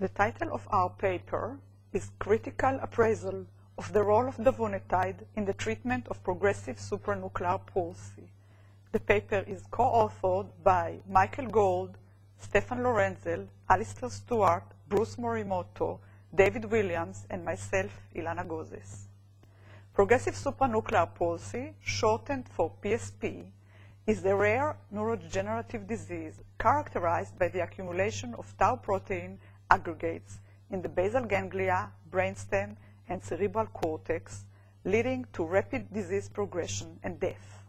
The title of our paper is Critical Appraisal of the Role of Davunetide in the Treatment of Progressive Supranuclear Palsy. The paper is co-authored by Michael Gold, Stefan Lorenzel, Alistair Stewart, Bruce Morimoto, David Williams, and myself, Ilana Gozes. Progressive supranuclear palsy, shortened for PSP, is a rare neurodegenerative disease characterized by the accumulation of tau protein aggregates in the basal ganglia, brainstem, and cerebral cortex, leading to rapid disease progression and death.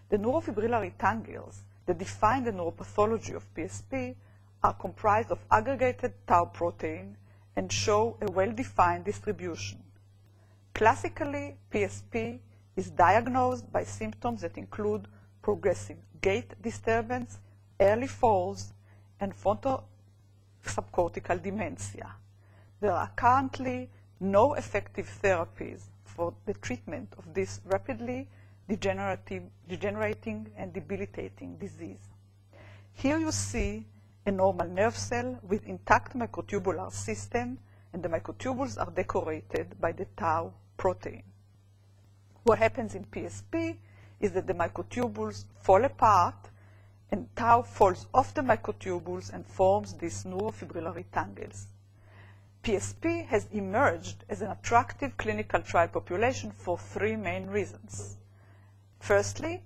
The neurofibrillary tangles that define the neuropathology of PSP are comprised of aggregated tau protein and show a well-defined distribution. Classically, PSP is diagnosed by symptoms that include progressive gait disturbance, early falls, and fronto-subcortical dementia. There are currently no effective therapies for the treatment of this rapidly degenerating and debilitating disease. Here you see a normal nerve cell with intact microtubular system, and the microtubules are decorated by the tau protein. What happens in PSP is that the microtubules fall apart and tau falls off the microtubules and forms these neurofibrillary tangles. PSP has emerged as an attractive clinical trial population for three main reasons. Firstly,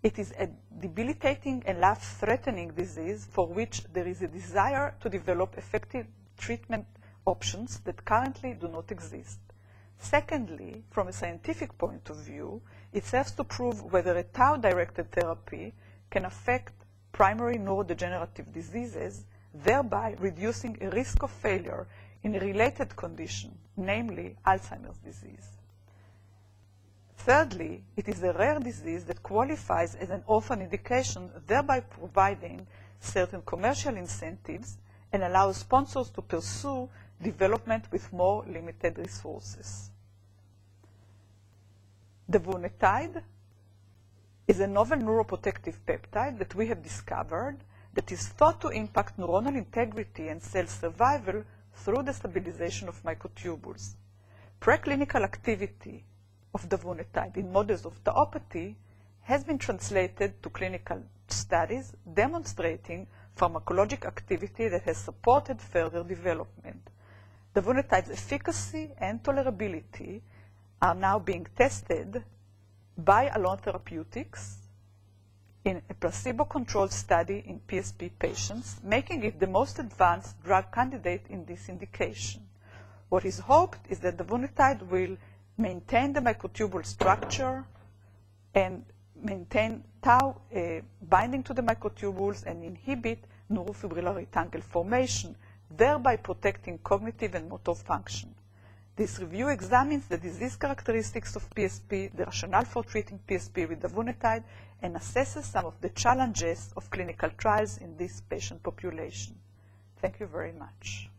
it is a debilitating and life-threatening disease for which there is a desire to develop effective treatment options that currently do not exist. Secondly, from a scientific point of view, it serves to prove whether a tau-directed therapy can affect primary neurodegenerative diseases, thereby reducing a risk of failure in a related condition, namely Alzheimer's disease. Thirdly, it is a rare disease that qualifies as an orphan indication, thereby providing certain commercial incentives and allows sponsors to pursue development with more limited resources. Davunetide is a novel neuroprotective peptide that we have discovered that is thought to impact neuronal integrity and cell survival through the stabilization of microtubules. Preclinical activity of davunetide in models of tauopathy has been translated to clinical studies demonstrating pharmacologic activity that has supported further development. Davunetide's efficacy and tolerability are now being tested by Alon Therapeutics in a placebo-controlled study in PSP patients, making it the most advanced drug candidate in this indication. What is hoped is that davunetide will maintain the microtubule structure and maintain tau binding to the microtubules and inhibit neurofibrillary tangle formation, thereby protecting cognitive and motor function. This review examines the disease characteristics of PSP, the rationale for treating PSP with davunetide, and assesses some of the challenges of clinical trials in this patient population. Thank you very much.